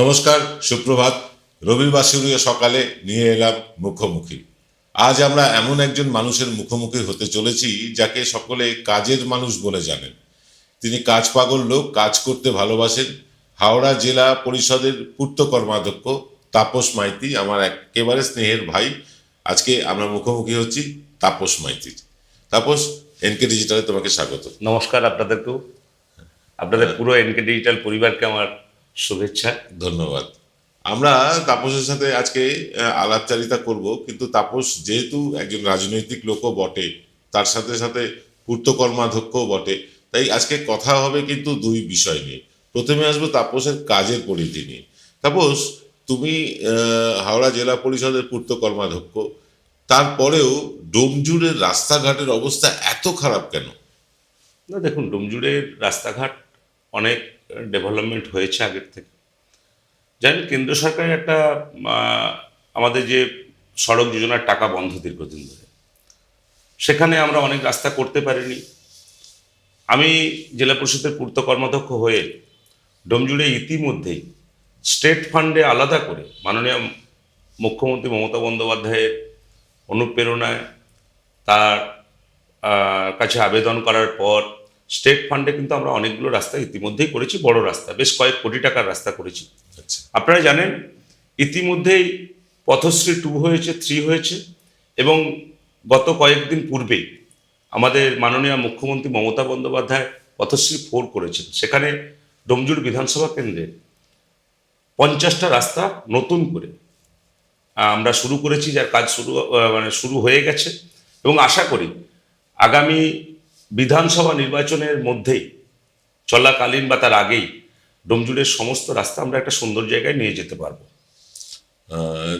নমস্কার, সুপ্রভাত। রবিবার শুরুয়ে সকালে নিয়ে এলাম মুখোমুখি। আজ আমরা এমন একজন মানুষের মুখোমুখি হতে চলেছি যাকে সকলে কাজের মানুষ বলে জানেন। তিনি কাজ পাগল লোক, কাজ করতে ভালোবাসেন। হাওড়া জেলা পরিষদের পূর্ত কর্মাধ্যক্ষ তাপস মাইতি আমার একেবারে স্নেহের ভাই। আজকে আমরা মুখোমুখি হচ্ছি তাপস মাইতির। তাপস, এনকে ডিজিটালে তোমাকে স্বাগত। নমস্কার আপনাদেরকেও, আপনাদের পুরো এনকে ডিজিটাল পরিবারকে আমার শুভেচ্ছা। ধন্যবাদ। আমরা তাপসের সাথে আজকে আলাপচারিতা করব, কিন্তু তাপস যেহেতু একজন রাজনৈতিক লোকও বটে, তার সাথে সাথে পূর্ত কর্মাধ্যক্ষও বটে, তাই আজকে কথা হবে কিন্তু দুই বিষয় নিয়ে। প্রথমে আসবো তাপসের কাজের পরিধি নিয়ে। তাপস, তুমি হাওড়া জেলা পরিষদের পূর্ত কর্মাধ্যক্ষ, তারপরেও ডোমজুড়ের রাস্তাঘাটের অবস্থা এত খারাপ কেন? না দেখুন, ডোমজুড়ের রাস্তাঘাট অনেক ডেভেলপমেন্ট হয়েছে আগের থেকে। জানেন, কেন্দ্র সরকারের একটা আমাদের যে সড়ক যোজনার টাকা বন্ধ দীর্ঘদিন ধরে, সেখানে আমরা অনেক রাস্তা করতে পারিনি। আমি জেলা পরিষদের পূর্ত কর্মাধ্যক্ষ হয়ে ডোমজুড়ে ইতিমধ্যেই স্টেট ফান্ডে আলাদা করে মাননীয় মুখ্যমন্ত্রী মমতা বন্দ্যোপাধ্যায়ের অনুপ্রেরণায় তার কাছে আবেদন করার পর স্টেট ফান্ডে কিন্তু আমরা অনেকগুলো রাস্তা ইতিমধ্যেই করেছি, বড় রাস্তা, বেশ কয়েক কোটি টাকার রাস্তা করেছি। আচ্ছা। আপনারা জানেন ইতিমধ্যেই পথশ্রী 2 হয়েছে, 3 হয়েছে, এবং গত কয়েকদিন পূর্বেই আমাদের মাননীয় মুখ্যমন্ত্রী মমতা বন্দ্যোপাধ্যায় পথশ্রী 4 করেছেন। সেখানে ডোমজুড় বিধানসভা কেন্দ্রে 50টা রাস্তা নতুন করে আমরা শুরু করেছি, যার কাজ শুরু হয়ে গেছে, এবং আশা করি আগামী বিধানসভা নির্বাচনের মধ্যেই, চলাকালীন বা তার আগেই, ডোমজুড়ের সমস্ত রাস্তা আমরা একটা সুন্দর জায়গায় নিয়ে যেতে পারবো।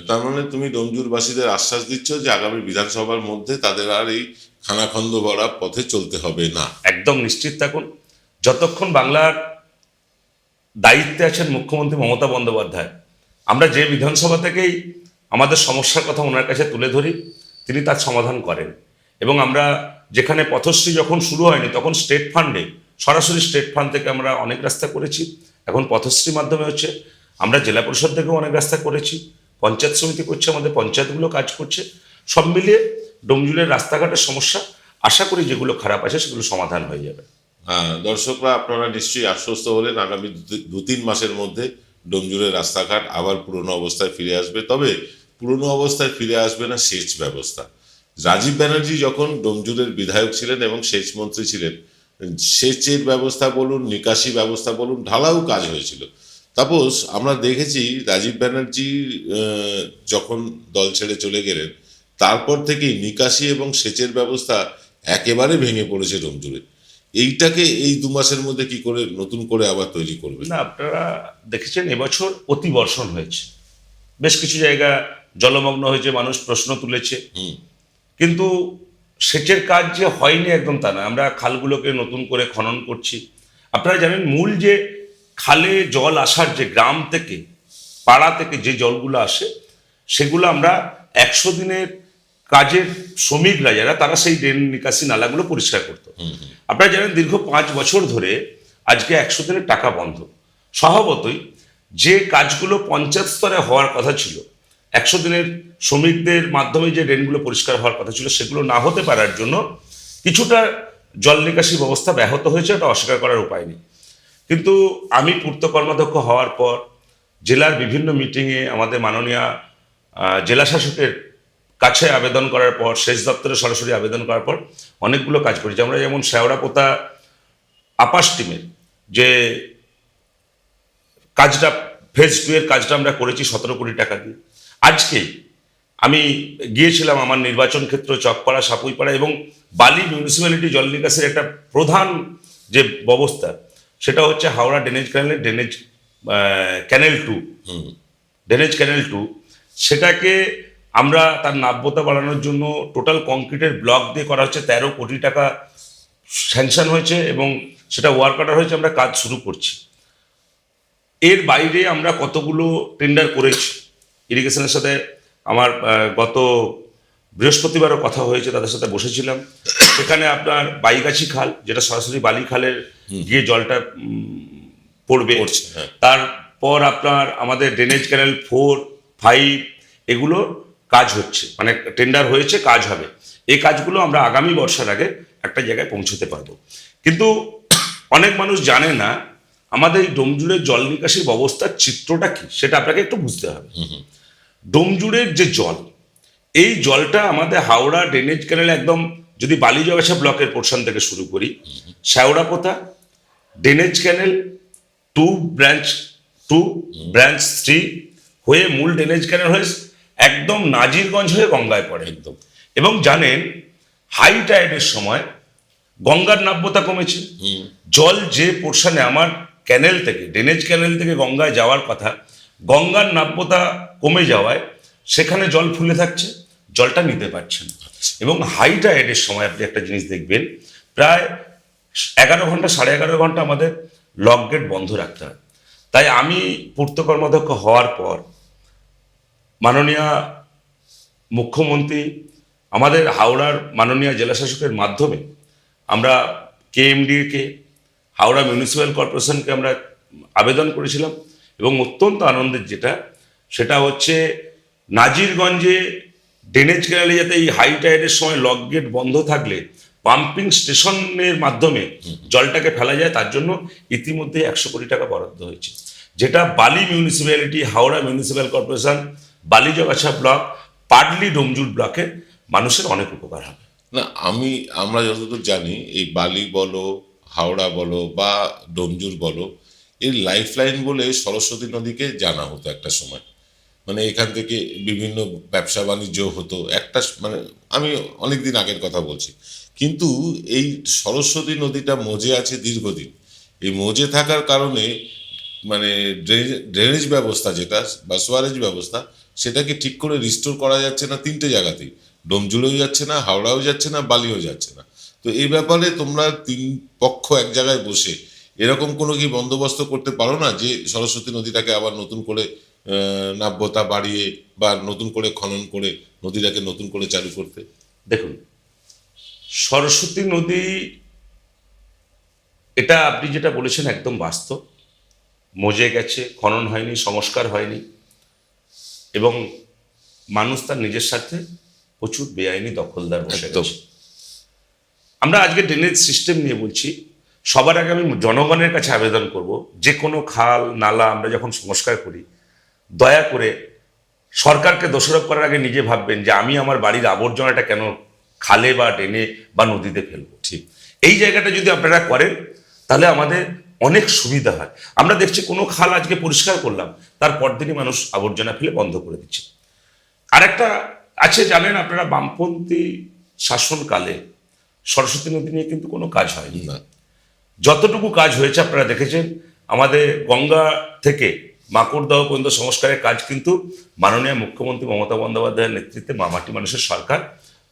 তার মানে তুমি ডোমজুড়বাসীদের আশ্বাস দিচ্ছ যে আগামী বিধানসভার মধ্যে তাদের আর এই খানাখন্দ ভরা পথে চলতে হবে না? একদম নিশ্চিত থাকুন। যতক্ষণ বাংলার দায়িত্বে আছেন মুখ্যমন্ত্রী মমতা বন্দ্যোপাধ্যায়, আমরা যে বিধানসভা থেকেই আমাদের সমস্যার কথা ওনার কাছে তুলে ধরি, তিনি তার সমাধান করেন। এবং আমরা যেখানে পথশ্রী যখন শুরু হয়নি, তখন স্টেট ফান্ডে, সরাসরি স্টেট ফান্ড থেকে আমরা অনেক রাস্তা করেছি। এখন পথশ্রীর মাধ্যমে হচ্ছে। আমরা জেলা পরিষদ থেকেও অনেক রাস্তা করেছি, পঞ্চায়েত সমিতি করছে, আমাদের পঞ্চায়েতগুলো কাজ করছে। সব মিলিয়ে ডোমজুড়ের রাস্তাঘাটের সমস্যা, আশা করি যেগুলো খারাপ আছে সেগুলো সমাধান হয়ে যাবে। হ্যাঁ, দর্শকরা আপনারা নিশ্চয়ই আশ্বস্ত হলেন, আগামী 2-3 মাসের মধ্যে ডোমজুড়ের রাস্তাঘাট আবার পুরনো অবস্থায় ফিরে আসবে। তবে পুরনো অবস্থায় ফিরে আসবে না সেচ ব্যবস্থা। রাজীব ব্যানার্জি যখন ডোমজুড়ের বিধায়ক ছিলেন এবং সেচ মন্ত্রী ছিলেন, সেচের ব্যবস্থা বলুন, নিকাশি ব্যবস্থা বলুন, ঢালাও কাজ হয়েছিল। তাপস, আমরা দেখেছি রাজীব ব্যানার্জি যখন দল ছেড়ে চলে গেলেন, তারপর থেকেই নিকাশি এবং সেচের ব্যবস্থা একেবারে ভেঙে পড়েছে ডোমজুড়ে। এইটাকে এই 2 মাসের মধ্যে কি করে নতুন করে আবার তৈরি করবে? না, আপনারা দেখেছেন এবছর অতিবর্ষণ হয়েছে, বেশ কিছু জায়গা জলমগ্ন হয়েছে, মানুষ প্রশ্ন তুলেছে। কিন্তু সেচের কাজ যে হয়নি একদম তা না। আমরা খালগুলোকে নতুন করে খনন করছি। আপনারা জানেন, মূল যে খালে জল আসার, যে গ্রাম থেকে, পাড়া থেকে যে জলগুলো আসে, সেগুলো আমরা 100 দিনের কাজের শ্রমিকরা যারা, তারা সেই ড্রেন নিকাশি নালাগুলো পরিষ্কার করতো। আপনারা জানেন দীর্ঘ 5 বছর ধরে আজকে 100 দিনের টাকা বন্ধ। স্বভাবতই যে কাজগুলো পঞ্চায়েত স্তরে হওয়ার কথা ছিল, 100 দিনের শ্রমিকদের মাধ্যমে যে ড্রেনগুলো পরিষ্কার হওয়ার কথা ছিল, সেগুলো না হতে পারার জন্য কিছুটা জল নিকাশি ব্যবস্থা ব্যাহত হয়েছে, এটা অস্বীকার করার উপায় নেই। কিন্তু আমি পূর্ত কর্মাধ্যক্ষ হওয়ার পর জেলার বিভিন্ন মিটিংয়ে আমাদের মাননীয় জেলা শাসকের কাছে আবেদন করার পর, সেচ দপ্তরে সরাসরি আবেদন করার পর অনেকগুলো কাজ করেছি আমরা। যেমন শেওড়াপোতা আপাস টিমের যে কাজটা, ফেজ 2 এর কাজটা আমরা করেছি 17 কোটি টাকা দিয়ে। আজকেই আমি গিয়েছিলাম আমার নির্বাচন ক্ষেত্র চকপাড়া, সাপুইপাড়া এবং বালি মিউনিসিপ্যালিটি জল নিকাশের একটা প্রধান যে ব্যবস্থা, সেটা হচ্ছে হাওড়া ড্রেনেজ ক্যানেলের ক্যানেল 2, ড্রেনেজ ক্যানেল 2। সেটাকে আমরা তার নাব্যতা বাড়ানোর জন্য টোটাল কংক্রিটের ব্লক দিয়ে করা হচ্ছে। 13 কোটি টাকা স্যাংশন হয়েছে এবং সেটা ওয়ার্ক অর্ডার হয়েছে, আমরা কাজ শুরু করছি। এর বাইরে আমরা কতগুলো টেন্ডার করেছি ইরিগেশনের সাথে। আমার গত বৃহস্পতিবারও কথা হয়েছে, তাদের সাথে বসেছিলাম। সেখানে আপনার বাইগাছি খাল, যেটা সরাসরি বালি খালের গিয়ে জলটা পড়বে, তার তারপর আপনার আমাদের ড্রেনেজ ক্যানেল 4, 5 এগুলো কাজ হচ্ছে, মানে টেন্ডার হয়েছে, কাজ হবে। এই কাজগুলো আমরা আগামী বর্ষার আগে একটা জায়গায় পৌঁছতে পারবো। কিন্তু অনেক মানুষ জানে না আমাদের এই ডোমজুড়ের জল নিকাশি ব্যবস্থার চিত্রটা কি, সেটা আপনাকে একটু বুঝতে হবে। ডোমজুড়ের যে জল, এই জলটা আমাদের হাওড়া ড্রেনেজ ক্যানেল একদম, যদি বালিজগাছা ব্লকের পোর্শন থেকে শুরু করি, শ্যাওড়াপোতা ড্রেনেজ ক্যানেল 2 ব্রাঞ্চ 3 হয়ে মূল ড্রেনেজ ক্যানেল হয়ে একদম নাজিরগঞ্জ হয়ে গঙ্গায় পড়ে একদম। এবং জানেন হাই টাইডের সময় গঙ্গার নাব্যতা কমেছে। জল যে পোর্শনে আমার ক্যানেল থেকে, ড্রেনেজ ক্যানেল থেকে গঙ্গায় যাওয়ার কথা, গঙ্গার নাব্যতা কমে যাওয়ায় সেখানে জল ফুলে থাকছে, জলটা নিতে পারছে না। এবং হাই টাইডের সময় আপনি একটা জিনিস দেখবেন, প্রায় 11 ঘন্টা 11.5 ঘন্টা আমাদের লক গেট বন্ধ রাখতে হয়। তাই আমি পূর্ত কর্মাধ্যক্ষ হওয়ার পর মাননীয় মুখ্যমন্ত্রী, আমাদের হাওড়ার মাননীয় জেলাশাসকের মাধ্যমে আমরা কেএমডিকে, হাওড়া মিউনিসিপ্যাল কর্পোরেশনকে আমরা আবেদন করেছিলাম। এবং অত্যন্ত আনন্দের সেটা হচ্ছে নাজিরগঞ্জে ড্রেনেজ ক্যানেলে যাতে এই হাই টাইডের সময় লক গেট বন্ধ থাকলে পাম্পিং স্টেশনের মাধ্যমে জলটাকে ফেলা যায়, তার জন্য ইতিমধ্যে 100 কোটি টাকা বরাদ্দ হয়েছে, যেটা Bally municipality, Howrah municipal corporation, Balijagachha block, পাডলি ডোমজুর ব্লকে মানুষের অনেক উপকার হবে। না, আমরা যতদূর জানি এই বালি বলো, হাওড়া বলো বা ডোমজুর বলো, এই লাইফ লাইন বলে সরস্বতী নদীকে জানা হতো একটা সময়। মানে এখান থেকে বিভিন্ন ব্যবসা বাণিজ্য হতো একটা, মানে আমি অনেক দিন আগের কথা বলছি। কিন্তু এই সরস্বতী নদীটা মজে আছে দীর্ঘদিন। এই মজে থাকার কারণে মানে ড্রেনেজ ব্যবস্থা যেটা বা সোয়ারেজ ব্যবস্থা, সেটাকে ঠিক করে রিস্টোর করা যাচ্ছে না 3টে জায়গাতেই। ডোমজুড়েও যাচ্ছে না, হাওড়াও যাচ্ছে না, বালিও যাচ্ছে না। তো এই ব্যাপারে তোমরা 3 পক্ষ এক জায়গায় বসে এরকম কোনো কি বন্দোবস্ত করতে পারো না, যে সরস্বতী নদীটাকে আবার নতুন করে নাব্যতা বাড়িয়ে বা নতুন করে খনন করে নদীটাকে নতুন করে চালু করতে? দেখুন, সরস্বতী নদী, এটা আপনি যেটা বলেছেন একদম বাস্তব। মজে গেছে, খনন হয়নি, সংস্কার হয়নি, এবং মানুষ তার নিজের সাথে প্রচুর বেআইনি দখলদার বসে গেছে। আমরা আজকে ড্রেনেজ সিস্টেম নিয়ে বলছি। সবার আগে আমি জনগণের কাছে আবেদন করব, যে কোনো খাল নালা আমরা যখন সংস্কার করি, দয়া করে সরকারকে দোষারোপ করার আগে নিজে ভাববেন যে আমি আমার বাড়ির আবর্জনাটা কেন খালে বা ড্রেনে বা নদীতে ফেলবো। ঠিক এই জায়গাটা যদি আপনারা করেন, তাহলে আমাদের অনেক সুবিধা হয়। আমরা দেখছি কোনো খাল আজকে পরিষ্কার করলাম, তার পরদিনই মানুষ আবর্জনা ফেলে বন্ধ করে দিচ্ছে। আরেকটা আছে, জানেন আপনারা, বামপন্থী শাসনকালে সরস্বতী নদী নিয়ে কিন্তু কোনো কাজ হয়নি। না, যতটুকু কাজ হয়েছে আপনারা দেখেছেন, আমাদের গঙ্গা থেকে মাকড়দাহ পর্যন্ত সংস্কারের কাজ কিন্তু মাননীয় মুখ্যমন্ত্রী মমতা বন্দ্যোপাধ্যায়ের নেতৃত্বে মামাটি মানুষের সরকার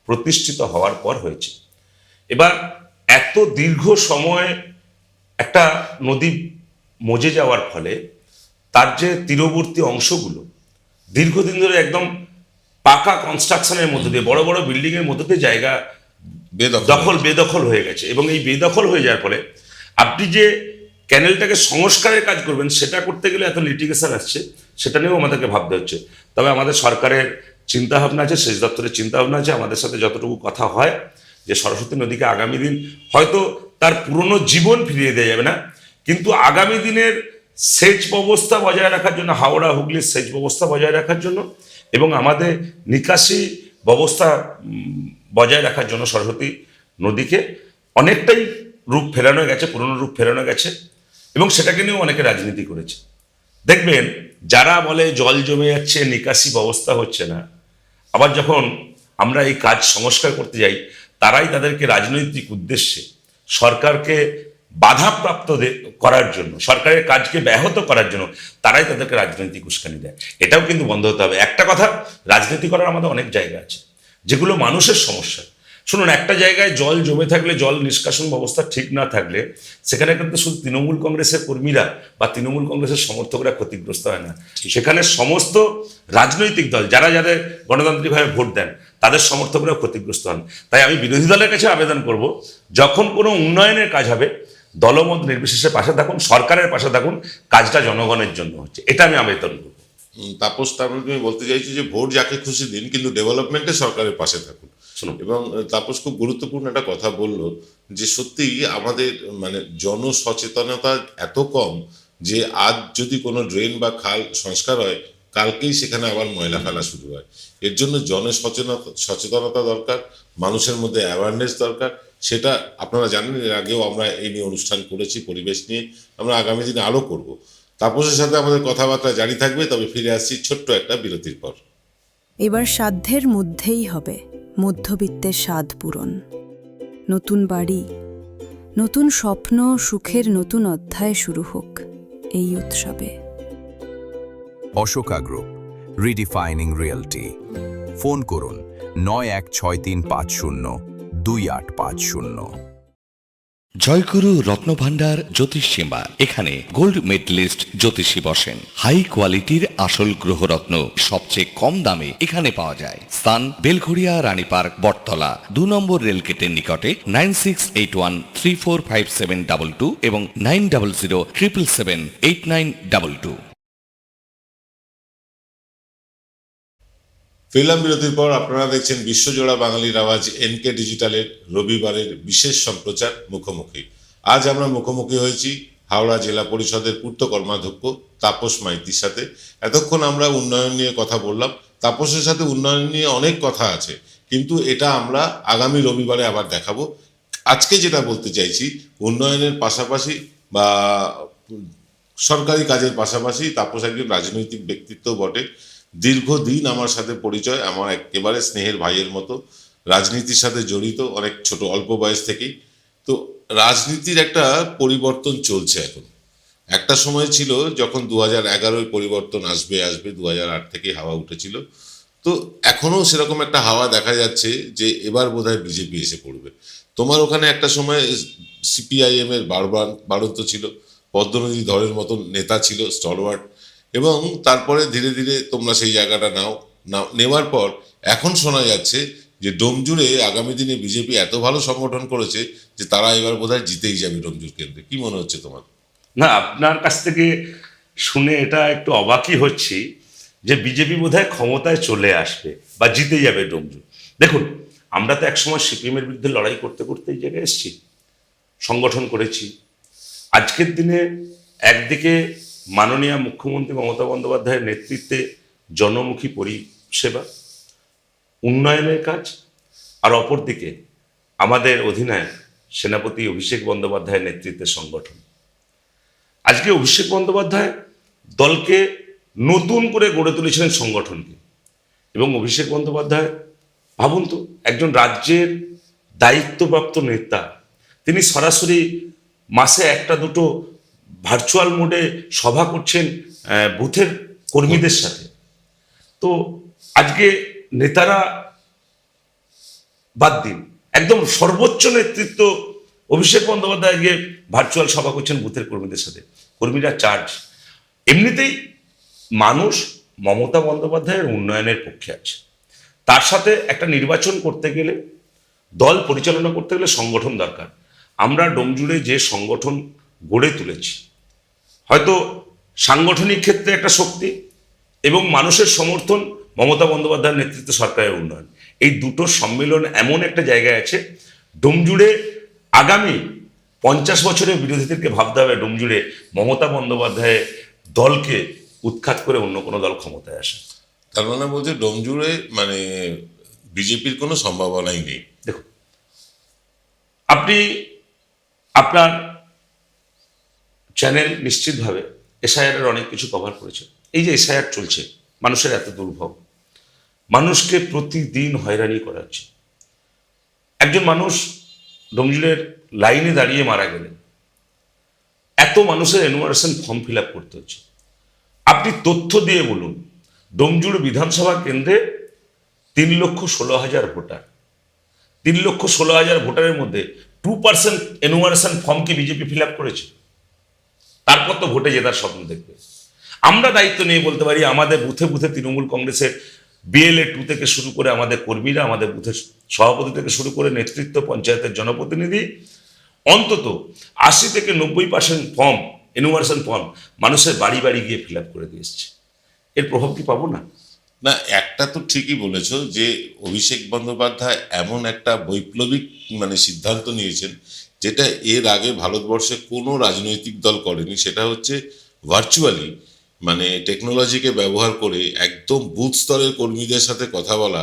প্রতিষ্ঠিত হওয়ার পর হয়েছে। এবার এত দীর্ঘ সময় একটা নদী মজে যাওয়ার ফলে তার যে তীরবর্তী অংশগুলো দীর্ঘদিন ধরে একদম পাকা কনস্ট্রাকশনের মধ্যে দিয়ে, বড় বড় বিল্ডিংয়ের মধ্যে দিয়ে জায়গা বেদখল হয়ে গেছে। এবং এই বেদখল হয়ে যাওয়ার ফলে আপনি যে ক্যানেলটাকে সংস্কারের কাজ করবেন, সেটা করতে গেলে এত লিটিগেশন আসছে, সেটা নিয়েও আমাদেরকে ভাবতে হচ্ছে। তবে আমাদের সরকারের চিন্তাভাবনা আছে, সেচ দপ্তরের চিন্তাভাবনা আছে, আমাদের সাথে যতটুকু কথা হয়, যে সরস্বতী নদীকে আগামী দিন হয়তো তার পুরনো জীবন ফিরিয়ে দেওয়া যাবে না, কিন্তু আগামী দিনের সেচ ব্যবস্থা বজায় রাখার জন্য, হাওড়া হুগলির সেচ ব্যবস্থা বজায় রাখার জন্য এবং আমাদের নিকাশি ব্যবস্থা বজায় রাখার জন্য সরস্বতী নদীকে অনেকটাই রূপ ফেরানো গেছে, পুরনো রূপ ফেরানো গেছে। এবং সেটাকে নিয়েও অনেকে রাজনীতি করেছে। দেখবেন যারা বলে জল জমে যাচ্ছে, নিকাশি ব্যবস্থা হচ্ছে না, আবার যখন আমরা এই কাজ সংস্কার করতে যাই, তারাই তাদেরকে রাজনৈতিক উদ্দেশ্যে সরকারকে বাধাপ্রাপ্ত করার জন্য, সরকারের কাজকে ব্যাহত করার জন্য তারাই তাদেরকে রাজনৈতিক উস্কানি দেয়। এটাও কিন্তু বন্ধ হতে হবে। একটা কথা, রাজনীতি করার আমাদের অনেক জায়গা আছে যেগুলো মানুষের সমস্যা। শুনুন, একটা জায়গায় জল জমে থাকলে, জল নিষ্কাশন ব্যবস্থা ঠিক না থাকলে, সেখানে কিন্তু শুধু তৃণমূল কংগ্রেসের কর্মীরা বা তৃণমূল কংগ্রেসের সমর্থকরা ক্ষতিগ্রস্ত হয় না, সেখানে সমস্ত রাজনৈতিক দল, যারা যাদের গণতান্ত্রিকভাবে ভোট দেন, তাদের সমর্থকরাও ক্ষতিগ্রস্ত হন। তাই আমি বিরোধী দলের কাছে আবেদন করব, যখন কোনো উন্নয়নের কাজ হবে, দলমত নির্বিশেষে পাশে থাকুন, সরকারের পাশে থাকুন, কাজটা জনগণের জন্য হচ্ছে, এটা আমি আবেদন করব। তাপস, তার মানে তুমি বলতে চাইছো যে ভোট যাকে খুশি দিন, কিন্তু ডেভেলপমেন্টে সরকারের পাশে থাকুন। শুনুন, এবং তাপস খুব গুরুত্বপূর্ণ একটা কথা বললো যে সত্যি আমাদের মানে জনসচেতনতা এত কম যে আজ যদি কোনো ড্রেন বা খাল সংস্কার হয়, কালকেই সেখানে আবার ময়লা ফেলা শুরু হয়। এর জন্য সচেতনতা দরকার, মানুষের মধ্যে অ্যাওয়ারনেস দরকার। সেটা আপনারা জানেন, এর আগেও আমরা এই নিয়ে অনুষ্ঠান করেছি পরিবেশ নিয়ে, আমরা আগামী দিনে আরও করব। তাপসের সাথে আমাদের কথাবার্তা জারি থাকবে, তবে ফিরে আসছি ছোট্ট একটা বিরতির পর। এবার সাধ্যের মধ্যেই হবে মধ্যবিত্তের স্বাদ পূরণ। নতুন বাড়ি, নতুন স্বপ্ন, সুখের নতুন অধ্যায় শুরু হোক এই উৎসবে। Ashoka group, রিডিফাইনিং realty. ফোন করুন 9163502850। জয়গুরু রত্নভান্ডার জ্যোতিষ চেম্বার, এখানে গোল্ড মেডেলিস্ট জ্যোতিষী বসেন। হাই কোয়ালিটির আসল গ্রহরত্ন সবচেয়ে কম দামে এখানে পাওয়া যায়। স্থান বেলঘড়িয়া রানীপার্ক, বটতলা, 2 নম্বর রেলগেটের নিকটে। 9681345722 এবং 9007778922। ফিল্ম বিরতির পর আপনারা দেখছেন বিশ্বজোড়া বাঙালির আওয়াজ এনকে ডিজিটালের রবিবারের বিশেষ সম্প্রচার মুখোমুখি। আজ আমরা মুখোমুখি হয়েছি হাওড়া জেলা পরিষদের পূর্ত কর্মাধ্যক্ষ তাপস মাইতির সাথে। এতক্ষণ আমরা উন্নয়ন নিয়ে কথা বললাম। তাপসের সাথে উন্নয়ন নিয়ে অনেক কথা আছে, কিন্তু এটা আমরা আগামী রবিবারে আবার দেখাবো। আজকে যেটা বলতে চাইছি, উন্নয়নের পাশাপাশি বা সরকারি কাজের পাশাপাশি তাপস একজন রাজনৈতিক ব্যক্তিত্ব বটে। দীর্ঘদিন আমার সাথে পরিচয়, আমার একেবারে স্নেহের ভাইয়ের মতো, রাজনীতির সাথে জড়িত অনেক ছোট অল্প বয়স থেকেই। তো রাজনীতির একটা পরিবর্তন চলছে এখন। একটা সময় ছিল যখন 2011 পরিবর্তন আসবে, 2008 থেকে হাওয়া উঠেছিল। তো এখনও সেরকম একটা হাওয়া দেখা যাচ্ছে যে এবার বোধহয় বিজেপি এসে পড়বে। তোমার ওখানে একটা সময় সিপিআইএম এর বাড়ন্ত ছিল, পদ্মনদী ধরের মতন নেতা ছিল স্টলওয়ার্ড, এবং তারপরে ধীরে ধীরে তোমরা সেই জায়গাটা নেওয়ার পর এখন শোনা যাচ্ছে যে ডোমজুড়ে আগামী দিনে বিজেপি এত ভালো সংগঠন করেছে যে তারা এবার বোধহয় জিতেই যাবে ডোমজুর কেন্দ্রে। কি মনে হচ্ছে তোমার? না, আপনার কাছ থেকে শুনে এটা একটু অবাকই হচ্ছি যে বিজেপি বোধহয় ক্ষমতায় চলে আসবে বা জিতে যাবে ডোমজুর। দেখুন, আমরা তো একসময় সিপিএমের বিরুদ্ধে লড়াই করতে করতে এই জায়গায় এসেছি, সংগঠন করেছি। আজকের দিনে একদিকে মাননীয় মুখ্যমন্ত্রী মমতা বন্দ্যোপাধ্যায়ের নেতৃত্বে জনমুখী পরিষেবা উন্নয়নের কাজ, আর অপরদিকে আমাদের অধিনায়ক সেনাপতি অভিষেক বন্দ্যোপাধ্যায়ের নেতৃত্বে সংগঠন। আজকে অভিষেক বন্দ্যোপাধ্যায় দলকে নতুন করে গড়ে তুলেছিলেন সংগঠনকে, এবং অভিষেক বন্দ্যোপাধ্যায় ভাবুন তো, একজন রাজ্যের দায়িত্বপ্রাপ্ত নেতা, তিনি সরাসরি মাসে একটা দুটো ভার্চুয়াল মোডে সভা করছেন বুথের কর্মীদের সাথে। তো আজকে নেতারা বাদ দিন, একদম সর্বোচ্চ নেতৃত্ব অভিষেক বন্দ্যোপাধ্যায় গিয়ে ভার্চুয়াল সভা করছেন বুথের কর্মীদের সাথে। কর্মীরা চার্জ। এমনিতেই মানুষ মমতা বন্দ্যোপাধ্যায়ের উন্নয়নের পক্ষে আছে, তার সাথে একটা নির্বাচন করতে গেলে, দল পরিচালনা করতে গেলে সংগঠন দরকার। আমরা ডোমজুড়ে যে সংগঠন গড়ে তুলেছি, হয়তো সাংগঠনিক ক্ষেত্রে একটা শক্তি এবং মানুষের সমর্থন, মমতা বন্দ্যোপাধ্যায়ের নেতৃত্বে সরকারের উন্নয়ন, এই দুটো সম্মেলন এমন একটা জায়গায় আছে। ডোমজুড়ে আগামী 50 বছরের বিরোধীদেরকে ভাবতে হবে ডোমজুড়ে মমতা বন্দ্যোপাধ্যায়ের দলকে উৎখাত করে অন্য কোনো দল ক্ষমতায় আসে। তার মানে বলছে ডোমজুড়ে মানে বিজেপির কোনো সম্ভাবনাই নেই। দেখুন, আপনি আপনার চ্যানেল নিশ্চিতভাবে এসআইআর এর অনেক কিছু কভার করেছে। এই যে এসআইআর চলছে, মানুষের এত দুর্ভোগ, মানুষকে প্রতিদিন হয়রানি করা হচ্ছে। একজন মানুষ ডোমজুড়ের লাইনে দাঁড়িয়ে মারা গেলেন, এত মানুষের এনুমারেশন ফর্ম ফিল আপ করতে হচ্ছে। আপনি তথ্য দিয়ে বলুন, ডোমজুড় বিধানসভা কেন্দ্রে 3,16,000 ভোটার, 3,16,000 ভোটারের মধ্যে 2% এনুমারেশন ফর্ম কি বিজেপি ফিল আপ করেছে? তারপর তো ভোটে জেতার স্বপ্ন দেখবে। আমরা দায়িত্ব নিয়ে বলতে পারি, আমাদের বুথে বুথে তৃণমূল কংগ্রেসের BLA 2 থেকে শুরু করে আমাদের কর্মীরা, আমাদের বুথের সভাপতি থেকে শুরু করে নেতৃত্ব, পঞ্চায়েতের জনপ্রতিনিধি অন্তত 80 থেকে 90% ফর্ম, এনুমারেশন ফর্ম মানুষের বাড়ি বাড়ি গিয়ে ফিল আপ করে দিয়ে এসছে। এর প্রভাব কি পাবো না? না, একটা তো ঠিকই বলেছ যে অভিষেক বন্দ্যোপাধ্যায় এমন একটা বৈপ্লবিক সিদ্ধান্ত নিয়েছেন যেটা এর আগে ভারতবর্ষে কোনো রাজনৈতিক দল করেনি। সেটা হচ্ছে ভার্চুয়ালি টেকনোলজিকে ব্যবহার করে একদম বুথ স্তরের কর্মীদের সাথে কথা বলা।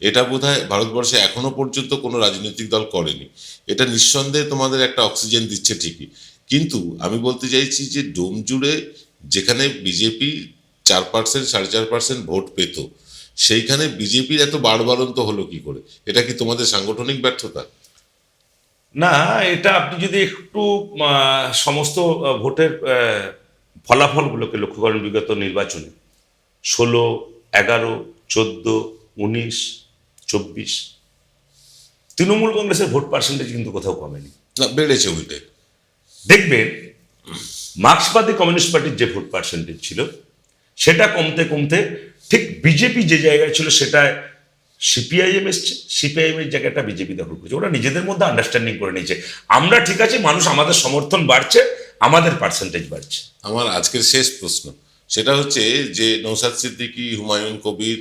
এটা বোধহয় ভারতবর্ষে এখনো পর্যন্ত কোনো রাজনৈতিক দল করেনি। এটা নিঃসন্দেহে তোমাদের একটা অক্সিজেন দিচ্ছে ঠিকই, কিন্তু আমি বলতে চাইছি যে ডোমজুড়ে যেখানে বিজেপি 4%, 4.5% ভোট পেত, সেইখানে বিজেপির এত বাড়বাড়ন্ত হলো কি করে? এটা কি তোমাদের সাংগঠনিক ব্যর্থতা? না, এটা আপনি যদি একটু সমস্ত ভোটের ফলাফলগুলোকে লক্ষ্য করেন বিগত নির্বাচনে 16, 11, 14, 19, 24 তৃণমূল কংগ্রেসের ভোট পার্সেন্টেজ কিন্তু কোথাও কমেনি, না, বেড়েছে উল্টে। দেখবেন মার্ক্সবাদী কমিউনিস্ট পার্টির যে ভোট পার্সেন্টেজ ছিল সেটা কমতে কমতে ঠিক বিজেপি যে জায়গায় ছিল সেটায় সিপিআইএম এসছে, সিপিআইএম এর জায়গাটা বিজেপি দখল করছে। ওরা নিজেদের মধ্যে আন্ডারস্ট্যান্ডিং করে নিয়েছে, আমরা ঠিক আছে, মানুষ আমাদের সমর্থন বাড়ছে, আমাদের পার্সেন্টেজ বাড়ছে। আমার আজকের শেষ প্রশ্ন সেটা হচ্ছে যে নওশাদ সিদ্দিকী, হুমায়ুন কবির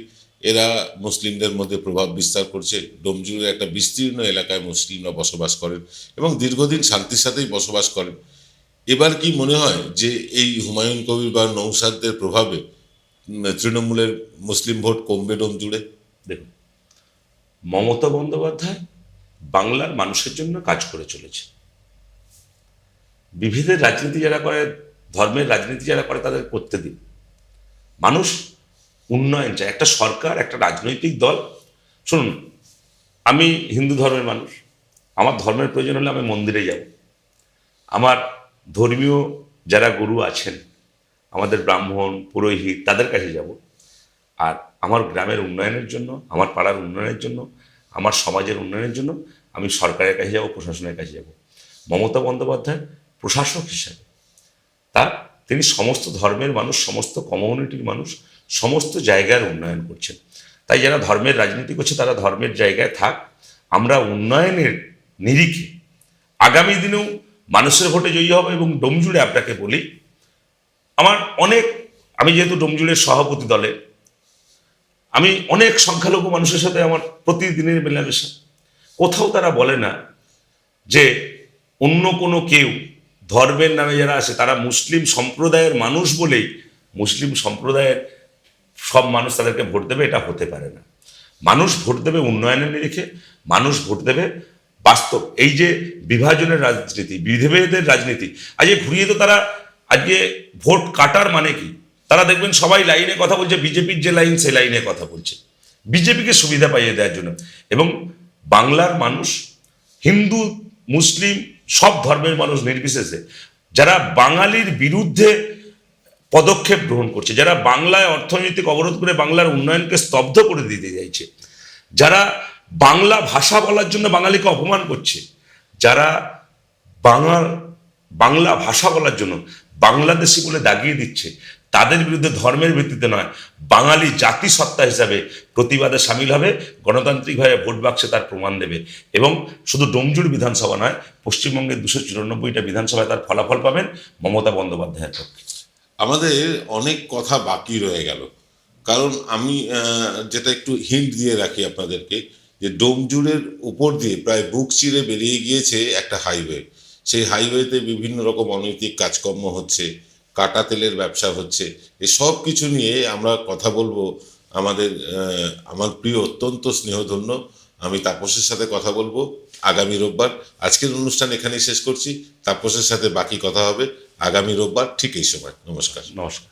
এরা মুসলিমদের মধ্যে প্রভাব বিস্তার করছে। ডোমজুড়ের একটা বিস্তীর্ণ এলাকায় মুসলিমরা বসবাস করেন এবং দীর্ঘদিন শান্তির সাথেই বসবাস করেন। এবার কি মনে হয় যে এই হুমায়ুন কবির বা নওশাদদের প্রভাবে তৃণমূলের মুসলিম ভোট কমবে ডোমজুড়ে? দেখুন, মমতা বন্দ্যোপাধ্যায় বাংলার মানুষের জন্য কাজ করে চলেছে। বিভেদের রাজনীতি যারা করে, ধর্মের রাজনীতি যারা করে, তাদের করতে দিন। মানুষ উন্নয়ন চায়। একটা সরকার, একটা রাজনৈতিক দল, শুনুন, আমি হিন্দু ধর্মের মানুষ, আমার ধর্মের প্রয়োজন হলে আমি মন্দিরে যাব, আমার ধর্মীয় যারা গুরু আছেন, আমাদের ব্রাহ্মণ, পুরোহিত, তাদের কাছে যাব। আর আমার গ্রামের উন্নয়নের জন্য, আমার পাড়ার উন্নয়নের জন্য, আমার সমাজের উন্নয়নের জন্য আমি সরকারের কাছে যাব, প্রশাসনের কাছে যাব। মমতা বন্দ্যোপাধ্যায় প্রশাসক হিসাবে তিনি সমস্ত ধর্মের মানুষ, সমস্ত কমিউনিটির মানুষ, সমস্ত জায়গার উন্নয়ন করছেন। তাই যারা ধর্মের রাজনীতি করছে তারা ধর্মের জায়গায় থাক, আমরা উন্নয়নের নিরিখে আগামী দিনেও মানুষের ভোটে জয়ী হবে। এবং ডোমজুড়ে আপনাকে বলি, আমি যেহেতু ডোমজুড়ের সভাপতি দলে, আমি অনেক সংখ্যালঘু মানুষের সাথে আমার প্রতিদিনের মেলামেশা। কোথাও তারা বলে না যে অন্য কোনো কেউ ধর্মের নামে যারা আছে তারা মুসলিম সম্প্রদায়ের মানুষ বলেই মুসলিম সম্প্রদায়ের সব মানুষ তাদেরকে ভোট দেবে, এটা হতে পারে না। মানুষ ভোট দেবে উন্নয়নের নিরিখে, মানুষ ভোট দেবে বাস্তব। এই যে বিভাজনের রাজনীতি, বিভেদের রাজনীতি, আজকে ঘুরিয়ে তো তারা আজকে ভোট কাটার মানে কি, তারা দেখবেন সবাই লাইনে কথা বলছে, বিজেপির যে লাইন সে লাইনে কথা বলছে, বিজেপিকে সুবিধা পাইয়ে দেওয়ার জন্য। এবং বাংলার মানুষ, হিন্দু, মুসলিম, সব ধর্মের মানুষ নির্বিশেষে যারা বাঙালির বিরুদ্ধে পদক্ষেপ গ্রহণ করছে, যারা বাংলায় অর্থনৈতিক অবরোধ করে বাংলার উন্নয়নকে স্তব্ধ করে দিতে চাইছে, যারা বাংলা ভাষা বলার জন্য বাঙালিকে অপমান করছে, যারা বাংলা ভাষা বলার জন্য বাংলাদেশি বলে দাগিয়ে দিচ্ছে, তাদের বিরুদ্ধে ধর্মের ভিত্তিতে নয়, বাঙালি জাতিসত্তা হিসাবে প্রতিবাদে সামিল হবে, গণতান্ত্রিকভাবে ভোট বাক্সে তার প্রমাণ দেবে। এবং শুধু ডোমজুড় বিধানসভা নয়, পশ্চিমবঙ্গের 294টা বিধানসভায় তার ফলাফল পাবেন মমতা বন্দ্যোপাধ্যায়ের পক্ষে। আমাদের অনেক কথা বাকি রয়ে গেল, কারণ আমি যেটা একটু হিন্ট দিয়ে রাখি আপনাদেরকে, যে ডোমজুড়ের উপর দিয়ে প্রায় বুক চিরে বেরিয়ে গিয়েছে একটা হাইওয়ে। সেই হাইওয়েতে বিভিন্ন রকম অনৈতিক কাজকর্ম হচ্ছে, কাটা তেলের ব্যবসা হচ্ছে। এই সব কিছু নিয়ে আমরা কথা বলবো আমার প্রিয়, অত্যন্ত স্নেহধন্য আমি তাপসের সাথে কথা বলবো আগামী রোববার। আজকের অনুষ্ঠান এখানেই শেষ করছি, তাপসের সাথে বাকি কথা হবে আগামী রোববার ঠিক এই সময়। নমস্কার। নমস্কার।